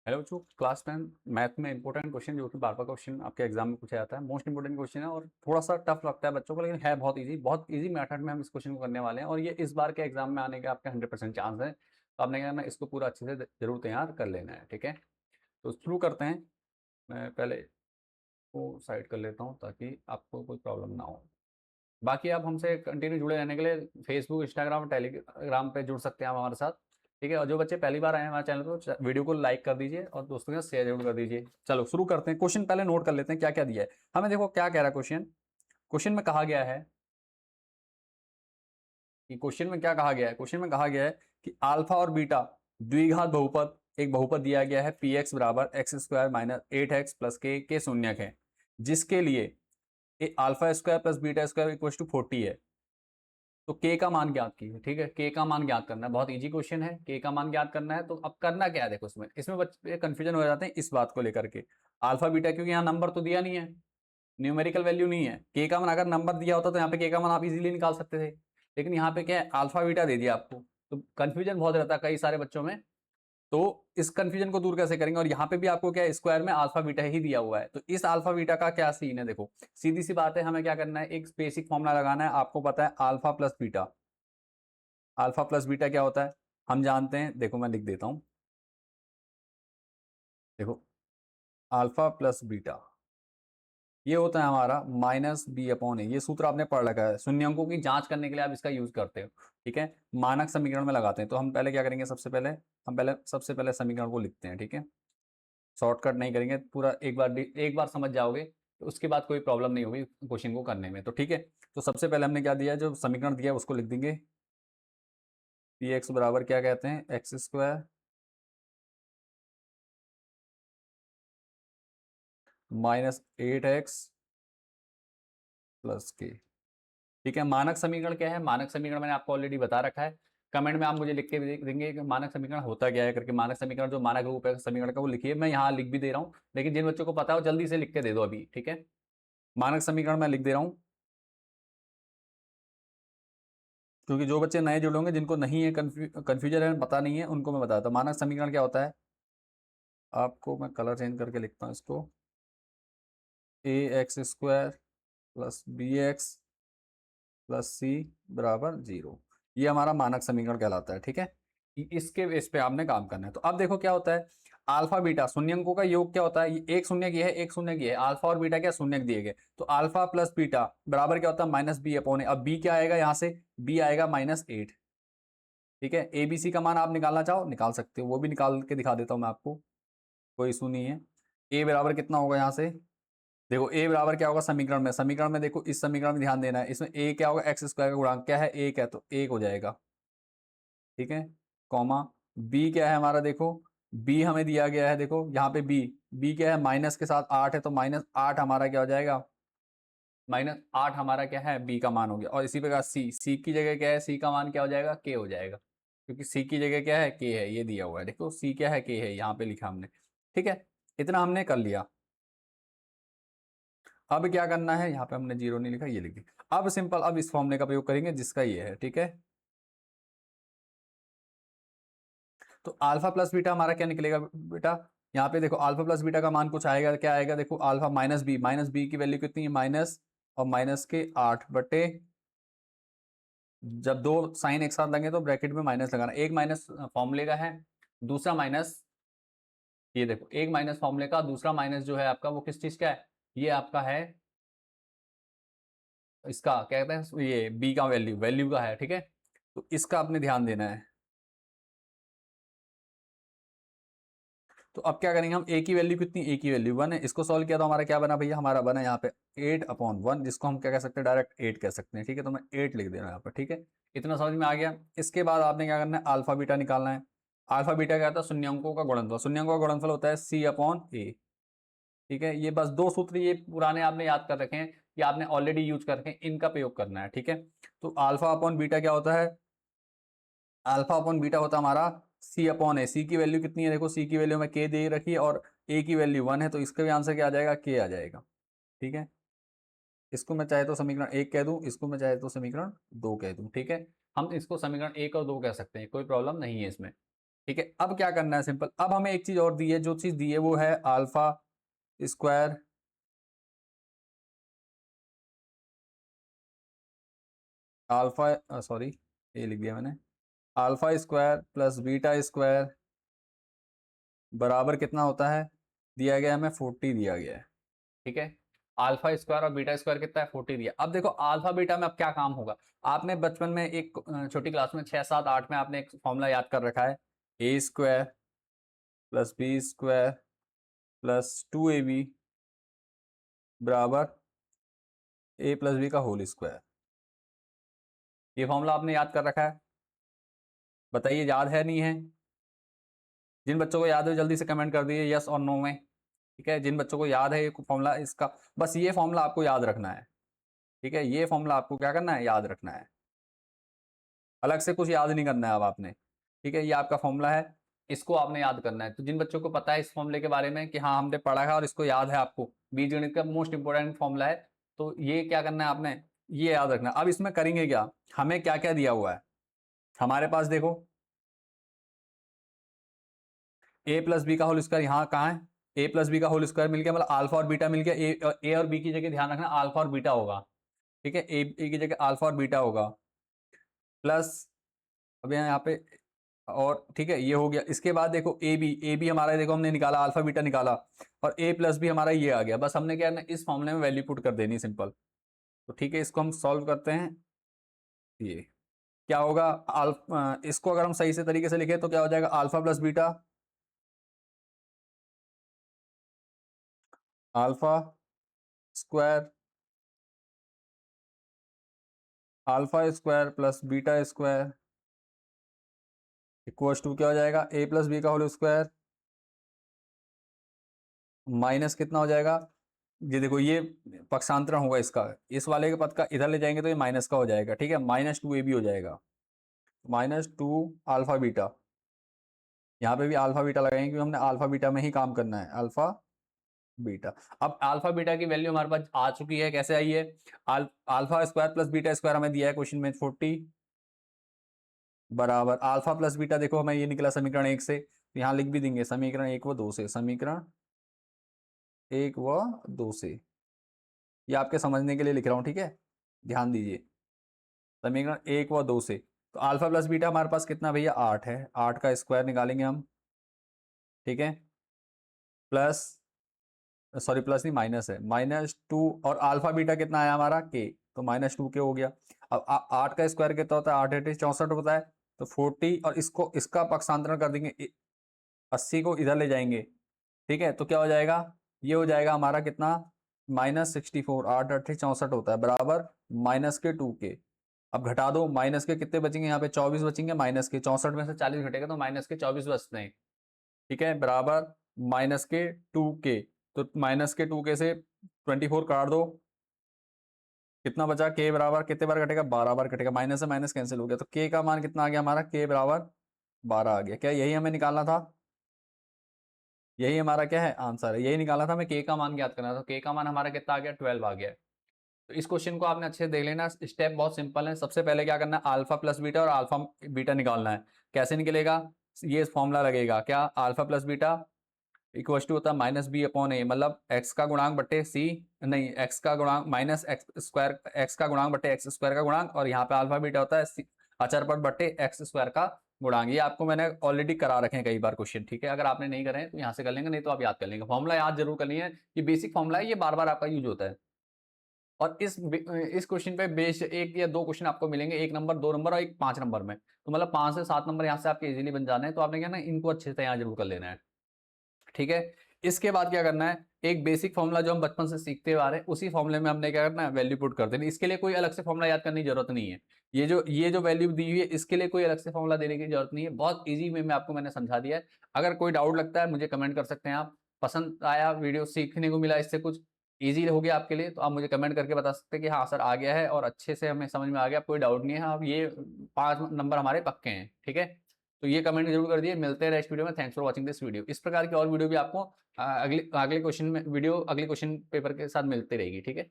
Hello बच्चों, class 10 math में important question जो कि बार बार क्वेश्चन आपके एग्जाम में पूछा जाता है। मोस्ट इंपॉर्टेंट क्वेश्चन है और थोड़ा सा टफ लगता है बच्चों को, लेकिन है बहुत इजी मेथड में हम इस क्वेश्चन को करने वाले हैं और ये इस बार के एग्जाम में आने के आपके 100% चांस है। तो आपने क्या करना है, इसको पूरा अच्छे से जरूर तैयार कर लेना है। ठीक है, तो शुरू करते हैं। मैं पहले को साइड कर लेता हूँ ताकि आपको कोई प्रॉब्लम ना हो। बाकी आप हमसे कंटिन्यू जुड़े रहने के लिए फेसबुक, इंस्टाग्राम, टेलीग्राम पे जुड़ सकते हैं आप हमारे साथ। ठीक है, और जो बच्चे पहली बार आए हैं हमारे चैनल पर, वीडियो को लाइक कर दीजिए और दोस्तों के साथ शेयर जरूर कर दीजिए। चलो शुरू करते हैं। क्वेश्चन पहले नोट कर लेते हैं क्या क्या दिया है हमें। देखो क्या कह रहा है क्वेश्चन। क्वेश्चन में कहा गया है कि क्वेश्चन में क्या कहा गया है। क्वेश्चन में कहा गया है कि अल्फा और बीटा द्विघात बहुपद, एक बहुपद दिया गया है पी एक्स बराबर X square minus 8x plus K शून्यक है, जिसके लिए ए alpha square plus beta square equal to 40 है। तो के का मान ज्ञात कीजिए। ठीक है, के का मान ज्ञात करना है, बहुत इजी क्वेश्चन है। के का मान ज्ञात करना है, तो अब करना क्या है देखो, इसमें बच्चे कंफ्यूजन हो जाते हैं इस बात को लेकर के। अल्फा बीटा, क्योंकि यहाँ नंबर तो दिया नहीं है, न्यूमेरिकल वैल्यू नहीं है। के का मान अगर नंबर दिया होता तो यहाँ पे के का मान आप इजीली निकाल सकते थे, लेकिन यहाँ पे क्या है, अल्फा बीटा दे दिया आपको। तो कंफ्यूजन बहुत रहता है कई सारे बच्चों में। तो इस कंफ्यूजन को दूर कैसे करेंगे। और यहाँ पे भी आपको क्या है, स्क्वायर में अल्फा बीटा ही दिया हुआ है, तो इस अल्फा बीटा का क्या सीन है। देखो सीधी सी बात है, हमें क्या करना है, एक बेसिक फॉर्मूला लगाना है। आपको पता है alpha plus beta, alpha plus beta क्या होता है हम जानते हैं। देखो मैं लिख देता हूं, देखो अल्फा प्लस बीटा ये होता है हमारा माइनस बी अपॉन ए। ये सूत्र आपने पढ़ रखा है, शून्यंकों की जांच करने के लिए आप इसका यूज करते हो। ठीक है, मानक समीकरण में लगाते हैं। तो हम पहले क्या करेंगे, सबसे पहले समीकरण को लिखते हैं। ठीक है, शॉर्टकट नहीं करेंगे, पूरा एक बार समझ जाओगे तो उसके बाद कोई प्रॉब्लम नहीं होगी क्वेश्चन को करने में। तो ठीक है, तो सबसे पहले हमने क्या दिया है, जो समीकरण दिया है उसको लिख देंगे। पी एक्स बराबर क्या कहते हैं, x square minus 8x plus के। ठीक है, मानक समीकरण क्या है, मानक समीकरण मैंने आपको ऑलरेडी बता रखा है। कमेंट में आप मुझे लिख के भी देंगे कि मानक समीकरण होता क्या है करके। मानक समीकरण जो मानक रूप है समीकरण का वो लिखिए, मैं यहाँ लिख भी दे रहा हूँ, लेकिन जिन बच्चों को पता है वो जल्दी से लिख के दे दो अभी। ठीक है, मानक समीकरण मैं लिख दे रहा हूँ, क्योंकि जो बच्चे नए जुड़े होंगे, जिनको नहीं है, कंफ्यूजन है, पता नहीं है, उनको मैं बताता हूँ मानक समीकरण क्या होता है। आपको मैं कलर चेंज करके लिखता हूँ इसको। A X square plus B X plus C बराबर 0, ये हमारा मानक समीकरण कहलाता है। ठीक है, इसके बेस पे आपने काम करना है। तो अब देखो क्या होता है, अल्फा बीटा शून्यंकों का योग क्या होता है, ये एक शून्य की है, एक शून्य की है। अल्फा और बीटा क्या शून्य दिए गए, तो अल्फा प्लस बीटा बराबर क्या होता है, माइनस बी अपॉन ए। अब बी क्या आएगा, यहाँ से बी आएगा -8। ठीक है, ए बी सी का मान आप निकालना चाहो निकाल सकते हो, वो भी निकाल के दिखा देता हूं मैं आपको, कोई इशू नहीं है। ए बराबर कितना होगा, यहाँ से देखो ए बराबर क्या होगा समीकरण में देखो, इस समीकरण में ध्यान देना है। इसमें ए क्या होगा, एक्स स्क्वायर का गुणांक क्या है, एक है, तो एक हो जाएगा। ठीक है, कॉमा बी क्या है हमारा, देखो बी हमें दिया गया है, देखो यहाँ पे बी, बी क्या है, माइनस के साथ 8 है, तो -8 हमारा क्या हो जाएगा, -8 हमारा क्या है, बी का मान हो गया। और इसी प्रकार सी, सी की जगह क्या है, सी का मान क्या हो जाएगा, के हो जाएगा, क्योंकि सी की जगह क्या है, के है, ये दिया हुआ है। देखो सी क्या है, के है, यहाँ पे लिखा हमने। ठीक है, इतना हमने कर लिया। अब क्या करना है, यहाँ पे हमने 0 नहीं लिखा, ये लिख दिया। अब सिंपल, अब इस फॉर्मूले का प्रयोग करेंगे जिसका ये है। ठीक है, तो अल्फा प्लस बीटा हमारा क्या निकलेगा बेटा, यहाँ पे देखो अल्फा प्लस बीटा का मान कुछ आएगा, क्या आएगा, देखो अल्फा माइनस बी की वैल्यू कितनी है, माइनस और माइनस के 8 बटे, जब दो साइन एक साथ लगे तो ब्रैकेट में माइनस लगाना। एक माइनस फॉर्मूले का है, दूसरा माइनस, ये देखो एक माइनस फॉर्मूले का, दूसरा माइनस जो है आपका वो किस चीज का है, ये आपका है, इसका क्या कहते हैं, ये बी का वैल्यू का है। ठीक है, तो इसका आपने ध्यान देना है। तो अब क्या करेंगे हम, ए की वैल्यू कितनी, ए की वैल्यू 1 है, इसको सॉल्व किया तो हमारा क्या बना भैया, हमारा बना यहाँ पे 8/1, जिसको हम क्या कह सकते हैं, डायरेक्ट 8 कह सकते हैं। ठीक है, तो मैं 8 लिख दे रहा हूँ यहाँ पर। ठीक है, इतना समझ में आ गया। इसके बाद आपने क्या करना है, अल्फा बीटा निकालना है। अल्फा बीटा क्या होता है, शून्यंकों का गुणनफल, शून्यंकों का गुणनफल होता है C/A। ठीक है, ये बस दो सूत्र ये पुराने आपने याद कर रखे हैं, ये आपने ऑलरेडी यूज कर रखे हैं, इनका प्रयोग करना है। ठीक है, तो अल्फा अपॉन बीटा क्या होता है, अल्फा अपॉन बीटा होता है हमारा C/A। सी की वैल्यू कितनी है, देखो सी की वैल्यू में के दे रखी है और ए की वैल्यू 1 है, तो इसका भी आंसर क्या आ जाएगा, के आ जाएगा। ठीक है, इसको मैं चाहे तो समीकरण 1 कह दूं, इसको मैं चाहे तो समीकरण 2 कह दूं। ठीक है, हम इसको समीकरण 1 और 2 कह सकते हैं, कोई प्रॉब्लम नहीं है इसमें। ठीक है, अब क्या करना है सिंपल, अब हमें एक चीज और दी है, जो चीज दी है वो है अल्फा स्क्वायर अल्फा सॉरी ये लिख दिया मैंने, alpha square plus beta square बराबर कितना होता है, दिया गया हमें 40 दिया गया है। ठीक है, अल्फा स्क्वायर और बीटा स्क्वायर कितना है 40 दिया। अब देखो अल्फा बीटा में अब क्या काम होगा, आपने बचपन में एक छोटी क्लास में 6 7 8 में आपने एक फॉर्मूला याद कर रखा है, A square plus B square plus 2ab बराबर ए प्लस बी का होल स्क्वायर। ये फॉर्मूला आपने याद कर रखा है, बताइए याद है नहीं है। जिन बच्चों को याद है जल्दी से कमेंट कर दीजिए यस और नो में। ठीक है, जिन बच्चों को याद है ये फॉर्मूला, इसका बस ये फॉर्मूला आपको याद रखना है। ठीक है, ये फॉर्मूला आपको क्या करना है, याद रखना है, अलग से कुछ याद नहीं करना है अब आपने। ठीक है, ये आपका फॉर्मूला है, इसको आपने याद करना है। तो जिन बच्चों को पता है इस फॉर्मूले के बारे में कि हाँ हमने पढ़ा है और इसको याद है, आपको बीजगणित का मोस्ट इंपोर्टेंट फॉर्मूला है, तो ये क्या करना है आपने, ये याद रखना है। अब इसमें करेंगे क्या, हमें क्या क्या दिया हुआ है हमारे पास, देखो ए प्लस बी का होल स्क्वायर यहाँ कहाँ है, ए प्लस बी का होल स्क्वायर मिल गया, मतलब अल्फा और बीटा मिल गया। ए और बी की जगह ध्यान रखना अल्फा और बीटा होगा। ठीक है, ए की जगह अल्फा और बीटा होगा प्लस, अब यहाँ पे और ठीक है ये हो गया। इसके बाद देखो ए बी हमारा देखो हमने निकाला, अल्फा बीटा निकाला, और ए प्लस बी हमारा ये आ गया। बस हमने क्या करना, इस फॉर्मूले में वैल्यू पुट कर देनी सिंपल। तो ठीक है, इसको हम सॉल्व करते हैं। ये क्या होगा, इसको अगर हम सही से तरीके से लिखे तो क्या हो जाएगा, alpha plus beta alpha square alpha square plus beta square equals to क्या हो जाएगा, ए प्लस बी का होल स्क्वायर माइनस कितना हो जाएगा, ये देखो ये पक्षांतरण होगा इसका, इस वाले के पद का इधर ले जाएंगे तो ये माइनस का हो जाएगा। ठीक है, माइनस 2ab हो जाएगा, माइनस 2 अल्फा बीटा, यहाँ पे भी अल्फा बीटा लगाएंगे क्योंकि हमने अल्फा बीटा में ही काम करना है, अल्फा बीटा। अब अल्फा बीटा की वैल्यू हमारे पास आ चुकी है, कैसे आई है, alpha square plus beta square हमें दिया है क्वेश्चन में 40 बराबर अल्फा प्लस बीटा, देखो हमें ये निकला समीकरण 1 से, तो यहाँ लिख भी देंगे समीकरण 1 व 2 से, समीकरण 1 व 2 से, ये आपके समझने के लिए लिख रहा हूँ। ठीक है, ध्यान दीजिए, समीकरण 1 व 2 से, तो अल्फा प्लस बीटा हमारे पास कितना भैया 8 है, 8 का स्क्वायर निकालेंगे हम। ठीक है, प्लस सॉरी प्लस नहीं माइनस है, -2 और अल्फा बीटा कितना आया हमारा के, तो -2 के हो गया। अब 8 का स्क्वायर कितना होता है, 8 8 64 होता है, तो 40 और इसको इसका पक्षांतरण कर देंगे, 80 को इधर ले जाएंगे। ठीक है, तो क्या हो जाएगा, ये हो जाएगा हमारा कितना, -64, 8 8 64 होता है बराबर माइनस के 2 के। अब घटा दो, माइनस के कितने बचेंगे, यहाँ पे 24 बचेंगे, माइनस के 64 में से 40 घटेगा तो माइनस के 24 बचते हैं। ठीक है, बराबर -2 के, तो -2 के से 24 काट दो, कितना बचा, के बराबर कितने बार कटेगा, 12 बार कटेगा, माइनस से माइनस कैंसिल हो गया, तो के का मान कितना आ गया हमारा, के बराबर 12 आ गया। क्या यही हमें निकालना था, यही हमारा क्या है आंसर है, यही निकालना था हमें, के का मान ज्ञात करना था। तो के का मान हमारा कितना आ गया, 12 आ गया। तो इस क्वेश्चन को आपने अच्छे से देख लेना, स्टेप बहुत सिंपल है। सबसे पहले क्या करना है, अल्फा प्लस बीटा और अल्फा बीटा निकालना है। कैसे निकलेगा, ये फॉर्मूला लगेगा क्या, alpha plus beta equal to होता है -b/a, मतलब x का गुणांक बट्टे c, नहीं x का गुणांक माइनस एक्स स्क्वायर, x का गुणांक बट्टे एक्स स्क्वायर का गुणांक, और यहाँ पे अल्फा बीटा होता है अचर पद बट्टे एक्स स्क्वायर का गुणांक। ये आपको मैंने ऑलरेडी करा रखे हैं कई बार क्वेश्चन। ठीक है, अगर आपने नहीं करे हैं तो यहाँ से कर लेंगे, नहीं तो आप याद कर लेंगे। फॉर्मूला याद जरूर कर लिए, ये बेसिक फॉर्मूला है, ये बार बार आपका यूज होता है। और इस क्वेश्चन पे बेस्ड 1 या 2 क्वेश्चन आपको मिलेंगे, 1 नंबर 2 नंबर और एक 5 नंबर में, तो मतलब 5 से 7 नंबर यहाँ से आपके इजीली बन जाने हैं। तो आपने क्या ना, इनको अच्छे से यहाँ जरूर कर लेना है। ठीक है, इसके बाद क्या करना है, एक बेसिक फॉर्मूला जो हम बचपन से सीखते आ रहे हैं, उसी फॉर्मूले में हमने क्या करना है, वैल्यू पुट कर देनी। इसके लिए कोई अलग से फॉर्मूला याद करने की जरूरत नहीं है। ये जो वैल्यू दी हुई है, इसके लिए कोई अलग से फॉर्मूला देने की जरूरत नहीं है। बहुत इजी वे में आपको मैंने समझा दिया है। अगर कोई डाउट लगता है मुझे कमेंट कर सकते हैं आप। पसंद आया वीडियो, सीखने को मिला इससे कुछ, ईजी हो गया आपके लिए, तो आप मुझे कमेंट करके बता सकते हैं कि हाँ सर आ गया है और अच्छे से हमें समझ में आ गया, कोई डाउट नहीं है। अब ये 5 नंबर हमारे पक्के हैं। ठीक है, तो ये कमेंट जरूर कर दिए। मिलते हैं नेक्स्ट वीडियो में। Thanks for watching this video. इस प्रकार की और वीडियो भी आपको अगले क्वेश्चन में, अगले क्वेश्चन पेपर के साथ मिलती रहेगी। ठीक है।